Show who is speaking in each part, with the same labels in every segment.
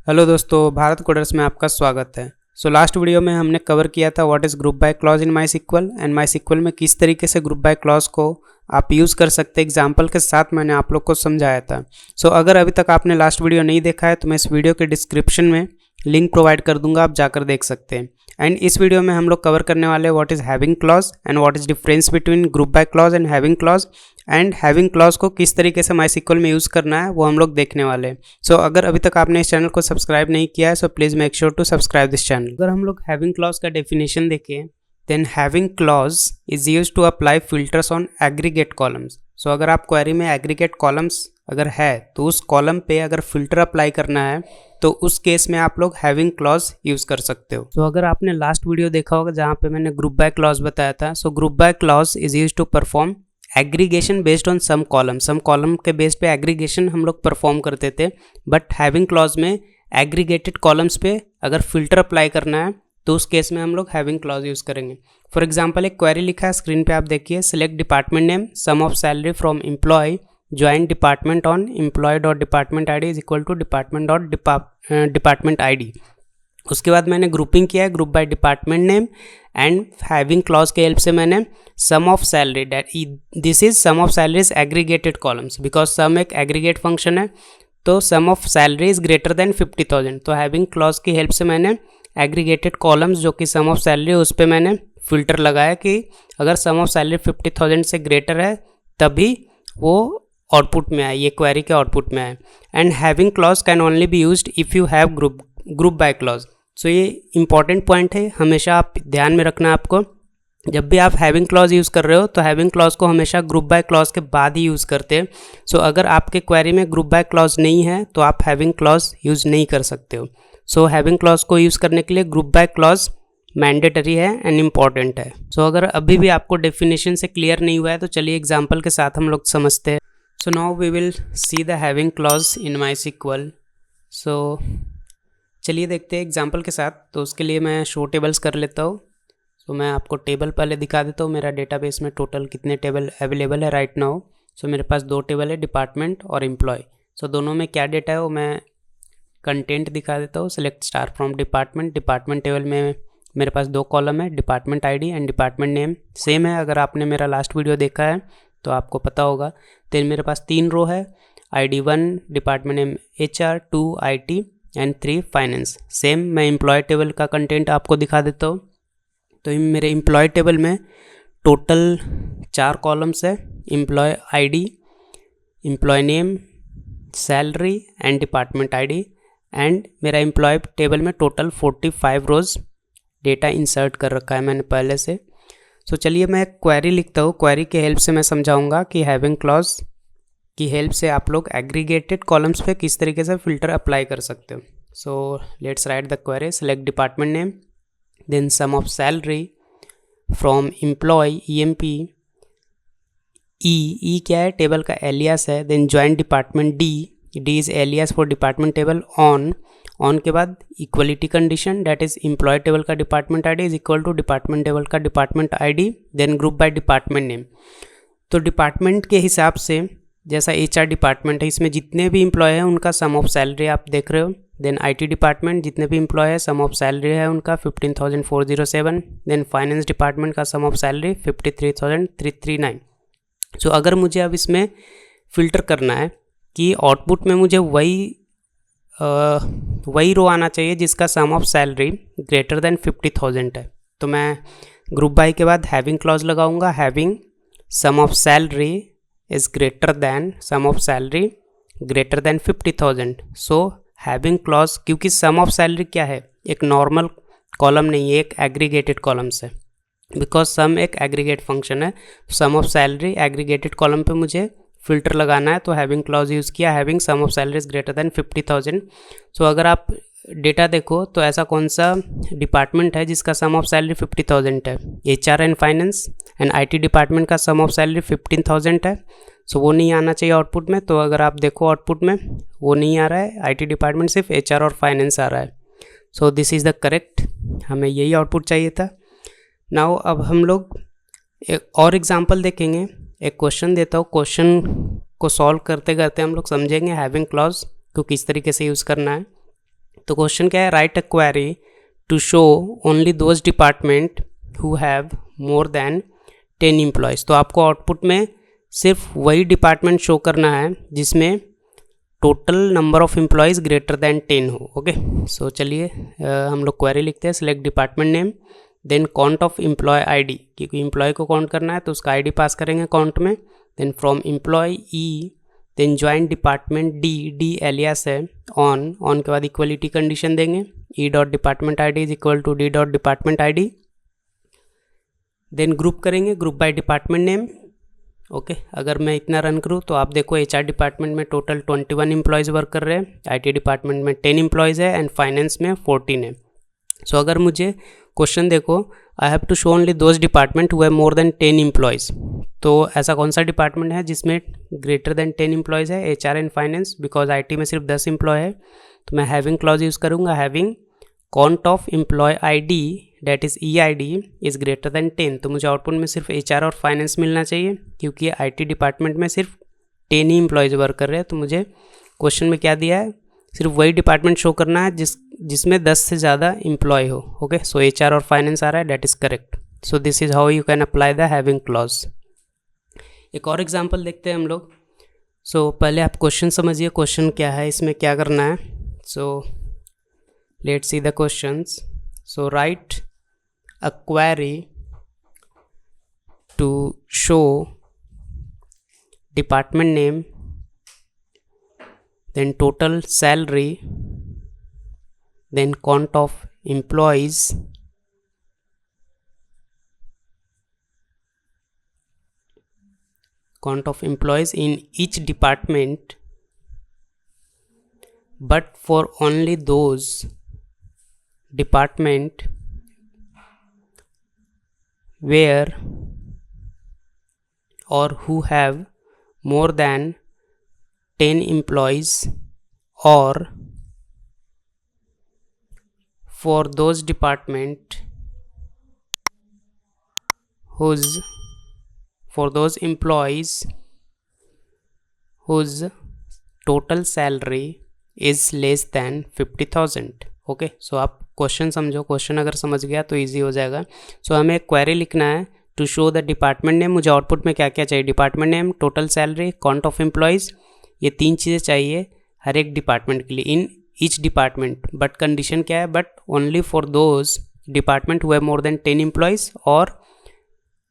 Speaker 1: Hello दोस्तों, Bharat coders में आपका स्वागत है। लास्ट वीडियो में हमने कवर किया था what is group by clause in MySQL and MySQL में किस तरीके से ग्रुप बाय क्लॉज को आप यूज़ कर सकते हैं। एग्जाम्पल के साथ मैंने आप लोग को समझाया था। अगर अभी तक आपने लास्ट वीडियो नहीं देखा है तो मैं इस वीडियो के डिस्क्रिप्शन में लिंक प्रोवाइड कर दूंगा, आप जाकर देख सकते हैं। एंड इस वीडियो में हम लोग कवर करने वाले हैं what is having clause and what is difference between group by clause and having clause, and having clause को किस तरीके से माईसीक्वल में यूज़ करना है वो हम लोग देखने वाले हैं। अगर अभी तक आपने इस चैनल को सब्सक्राइब नहीं किया है please make sure to subscribe this channel. अगर हम लोग हैविंग क्लॉज का डेफिनेशन देखें, then having clause is use to apply filters on aggregate columns. अगर आप क्वेरी में एग्रीगेट कॉलम्स अगर है तो उस कॉलम पे अगर फिल्टर अप्लाई करना है तो उस केस में आप लोग हैविंग क्लॉज यूज़ कर सकते हो। अगर आपने लास्ट वीडियो देखा होगा जहाँ पे मैंने ग्रुप बाय क्लॉज बताया था, group by clause is use to perform aggregation based on some column के बेस पे एग्रीगेशन हम लोग परफॉर्म करते थे। बट हैविंग क्लॉज में एग्रीगेटेड कॉलम्स पे अगर फिल्टर अप्लाई करना है तो उस केस में हम लोग हैविंग क्लॉज यूज़ करेंगे। फॉर एग्जांपल एक क्वेरी लिखा है स्क्रीन पे, आप देखिए, select department name, sum of salary from employ, join department on employ dot department I D is equal to department dot department I D. उसके बाद मैंने ग्रुपिंग किया है group by department name and having clause के help से मैंने sum of salary, this is sum of salary is aggregated columns because sum एक aggregate function है, तो sum of salary is greater than 50,000। तो हैविंग क्लॉज की help से मैंने एग्रीगेटेड कॉलम्स जो कि सम ऑफ सैलरी उस पर मैंने फिल्टर लगाया कि अगर सम ऑफ सैलरी 50,000 से ग्रेटर है तभी वो आउटपुट में आए, ये क्वेरी के आउटपुट में आए। And having clause can only be used if you have group by clause. ये इंपॉर्टेंट पॉइंट है, हमेशा आप ध्यान में रखना आपको। जब भी आप हैविंग क्लॉज यूज़ कर रहे हो तो हैविंग क्लॉज को हमेशा ग्रुप बाय क्लॉज के बाद ही यूज़ करते हैं। अगर आपके क्वेरी में ग्रुप बाय क्लॉज नहीं है तो आप हैविंग क्लॉज यूज़ नहीं कर सकते हो। हैविंग क्लॉज को यूज़ करने के लिए ग्रुप बाय क्लॉज मैंडेटरी है एंड इम्पॉर्टेंट है। अगर अभी भी आपको डेफिनेशन से क्लियर नहीं हुआ है तो चलिए एग्जाम्पल के साथ हम लोग समझते हैं। Now we will see the having clause in MySQL. चलिए देखते हैं एग्जाम्पल के साथ। तो उसके लिए मैं शो टेबल्स कर लेता हूँ। मैं आपको टेबल पहले दिखा देता हूँ, मेरा डेटाबेस में टोटल कितने टेबल अवेलेबल है राइट नाउ। मेरे पास दो टेबल है, डिपार्टमेंट और एम्प्लॉय। दोनों में क्या डेटा है वो मैं कंटेंट दिखा देता हूँ। Select star from department table में मेरे पास दो कॉलम है, department ID and department name same है। अगर आपने मेरा लास्ट वीडियो देखा है तो आपको पता होगा। तो मेरे पास 3 रो है, ID 1 department name HR, 2 IT and 3 finance. Same मैं एम्प्लॉय टेबल का कंटेंट आपको दिखा देता हूँ। तो मेरे एम्प्लॉय टेबल में टोटल 4 कॉलम्स है, employee ID, employee name, salary and department ID। And मेरा एम्प्लॉय टेबल में टोटल 45 रोज़ डेटा इंसर्ट कर रखा है मैंने पहले से। चलिए मैं क्वेरी लिखता हूँ। क्वेरी के हेल्प से मैं समझाऊंगा कि हैविंग क्लॉज की हेल्प से आप लोग एग्रीगेटेड कॉलम्स पे किस तरीके से फिल्टर अप्लाई कर सकते हो। Let's write the query. Select department name, then sum of salary from employ EMP, E क्या है, टेबल का एलियास है। Then join department D is alias for department table. On के बाद equality condition, that is employ table का department ID is equal to department table का department ID, then group by department name. तो department के हिसाब से जैसा HR department है इसमें जितने भी एम्प्लॉय हैं उनका सम ऑफ सैलरी आप देख रहे हो। देन IT डिपार्टमेंट जितने भी एम्प्लॉय है सम ऑफ सैलरी है उनका 15,407। देन फाइनेंस डिपार्टमेंट का सम ऑफ सैलरी 53,339। अगर मुझे अब इसमें फ़िल्टर करना है कि आउटपुट में मुझे वही रो आना चाहिए जिसका sum of salary greater than 50,000 है, तो मैं ग्रुप बाय के बाद हैविंग क्लॉज लगाऊंगा। Having sum of salary is greater than sum of salary greater than 50,000। Having clause, क्योंकि सम ऑफ सैलरी क्या है, एक नॉर्मल कॉलम नहीं है, एक एग्रीगेटेड कॉलम्स है। बिकॉज सम एक एग्रीगेट फंक्शन है, sum of salary aggregated column पे मुझे फिल्टर लगाना है, तो हैविंग क्लॉज यूज़ किया। Having sum of salary is greater than 50,000। अगर आप डेटा देखो तो ऐसा कौन सा डिपार्टमेंट है जिसका सम ऑफ सैलरी 50,000 है, HR and finance. And IT department का सम ऑफ सैलरी 15,000 है। वो नहीं आना चाहिए आउटपुट में। तो अगर आप देखो आउटपुट में वो नहीं आ रहा है, IT डिपार्टमेंट सिर्फ HR और फाइनेंस आ रहा है। दिस इज़ द करेक्ट, हमें यही आउटपुट चाहिए था। नाउ अब हम लोग एक और एग्जाम्पल देखेंगे। एक क्वेश्चन देता हूँ, क्वेश्चन को सॉल्व करते करते हम लोग समझेंगे हैविंग क्लॉज को किस तरीके से यूज़ करना है। तो क्वेश्चन क्या है, write a query to show only those department who have more than 10 employees. तो आपको आउटपुट में सिर्फ वही डिपार्टमेंट शो करना है जिसमें total number of employees greater than 10 हो। ओके, सो चलिए हम लोग क्वेरी लिखते हैं, select department name, then count of employ ID, क्योंकि एम्प्लॉय को काउंट करना है तो उसका आईडी पास करेंगे काउंट में, then from employ E, then join department D alias है ऑन के बाद इक्वलिटी कंडीशन देंगे, E dot department I D is equal to D dot department I D, then group करेंगे group by department name. Okay, अगर मैं इतना run करूँ तो आप देखो HR डिपार्टमेंट में टोटल 21 एम्प्लॉयज़ वर्क कर रहे हैं, IT डिपार्टमेंट में 10 एम्प्लॉयज़ है एंड फाइनेंस में 14 है। सो अगर मुझे क्वेश्चन देखो, I have to show only those department who have more than 10 employees, तो ऐसा कौन सा डिपार्टमेंट है जिसमें ग्रेटर देन 10 एम्प्लॉयज़ है, HR and finance, because IT में सिर्फ 10 एम्प्लॉय है, तो मैं हैविंग क्लॉज यूज़ करूँगा, having count of employee ID that is EID is greater than 10। तो मुझे आउटपुट में सिर्फ HR और फाइनेंस मिलना चाहिए, क्योंकि IT डिपार्टमेंट में सिर्फ 10 ही एम्प्लॉयज़ वर्क कर रहे हैं। तो मुझे क्वेश्चन में क्या दिया है, सिर्फ वही डिपार्टमेंट शो करना है जिसमें 10 से ज़्यादा एम्प्लॉय हो। ओके, सो HR और फाइनेंस आ रहा है, date is correct. So this is how you can apply the having clause. एक और एग्जाम्पल देखते हैं हम लोग। सो पहले आप क्वेश्चन समझिए, क्वेश्चन क्या है, इसमें क्या करना है। सो let's see the questions. So write a query to show department name, then total salary, then count of employees, in each department, but for only those department where or who have more than 10 employees, or for those department for those employees whose total salary is less than 50,000। Okay, सो आप question समझो, question अगर समझ गया तो easy हो जाएगा। सो हमें एक क्वेरी लिखना है to show the department name. मुझे आउटपुट में क्या क्या चाहिए, department name, total salary, count of employees, ये 3 चीज़ें चाहिए हर एक डिपार्टमेंट के लिए, in each department. But condition क्या है, but only for those department who have more than 10 employees और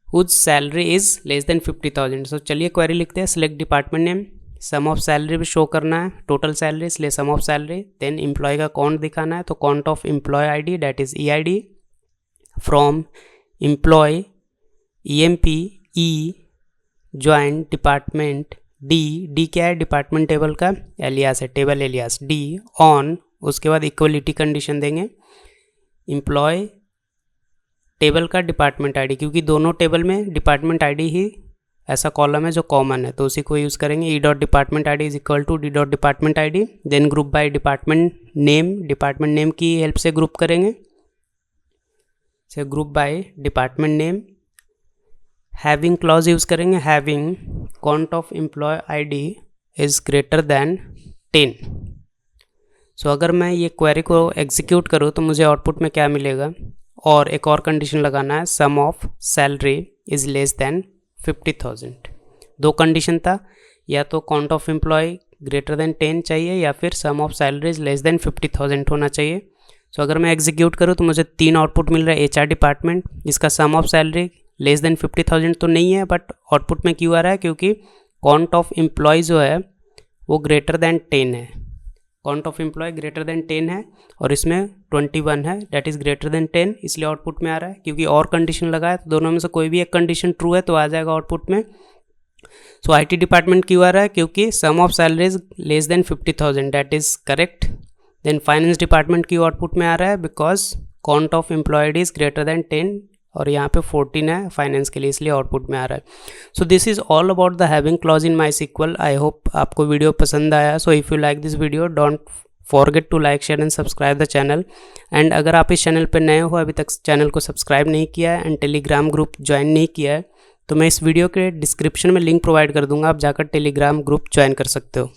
Speaker 1: whose salary is less than 50,000। So चलिए क्वेरी लिखते हैं, select department name, sum of salary भी शो करना है, टोटल सैलरी इसलिए sum of salary, then employee का count दिखाना है, तो count of employ ID that is EID, from employ EMP E, join department D क्या है, डिपार्टमेंट टेबल का एलियास है, टेबल एलियास डी, ऑन, उसके बाद इक्वलिटी कंडीशन देंगे, एम्प्लॉय टेबल का डिपार्टमेंट आईडी, क्योंकि दोनों टेबल में डिपार्टमेंट आईडी ही ऐसा कॉलम है जो कॉमन है, तो उसी को यूज़ करेंगे, E dot department I D is equal to D dot department I D, then group by department name की हेल्प से ग्रुप करेंगे, से group by department name, having clause use करेंगे, having count of employ I D is greater than 10। So अगर मैं ये query को execute करूँ तो मुझे आउटपुट में क्या मिलेगा, और एक और कंडीशन लगाना है, sum of salary is less than 50,000। 2 condition था, या तो count of employ greater than 10 चाहिए या फिर sum of salary is less than 50,000 होना चाहिए। सो अगर मैं एग्जीक्यूट करूँ तो मुझे 3 आउटपुट मिल रहा है, HR डिपार्टमेंट, इसका सम ऑफ सैलरी लेस देन 50,000 तो नहीं है, बट आउटपुट में क्यों आ रहा है, क्योंकि काउंट ऑफ एम्प्लॉय जो है वो ग्रेटर देन 10 है, count of employ greater than 10 है और इसमें 21 है, डेट इज़ ग्रेटर देन 10, इसलिए आउटपुट में आ रहा है। क्योंकि और कंडीशन लगा है तो दोनों में से कोई भी एक कंडीशन ट्रू है तो आ जाएगा आउटपुट में। सो IT डिपार्टमेंट क्यों आ रहा है, क्योंकि sum of salary is less than 50,000, that is correct. Then finance department क्यों आउटपुट में आ रहा है, because count of employed is greater than 10 और यहाँ पे 14 है फाइनेंस के लिए, इसलिए आउटपुट में आ रहा है। So this is all about the having clause in MySQL। I hope आपको वीडियो पसंद आया। So if you like this video don't forget to like share and subscribe the channel. And अगर आप इस चैनल पर नए हो, अभी तक चैनल को सब्सक्राइब नहीं किया है एंड टेलीग्राम ग्रुप ज्वाइन नहीं किया है, तो मैं इस वीडियो के डिस्क्रिप्शन में लिंक प्रोवाइड कर दूंगा, आप जाकर टेलीग्राम ग्रुप ज्वाइन कर सकते हो।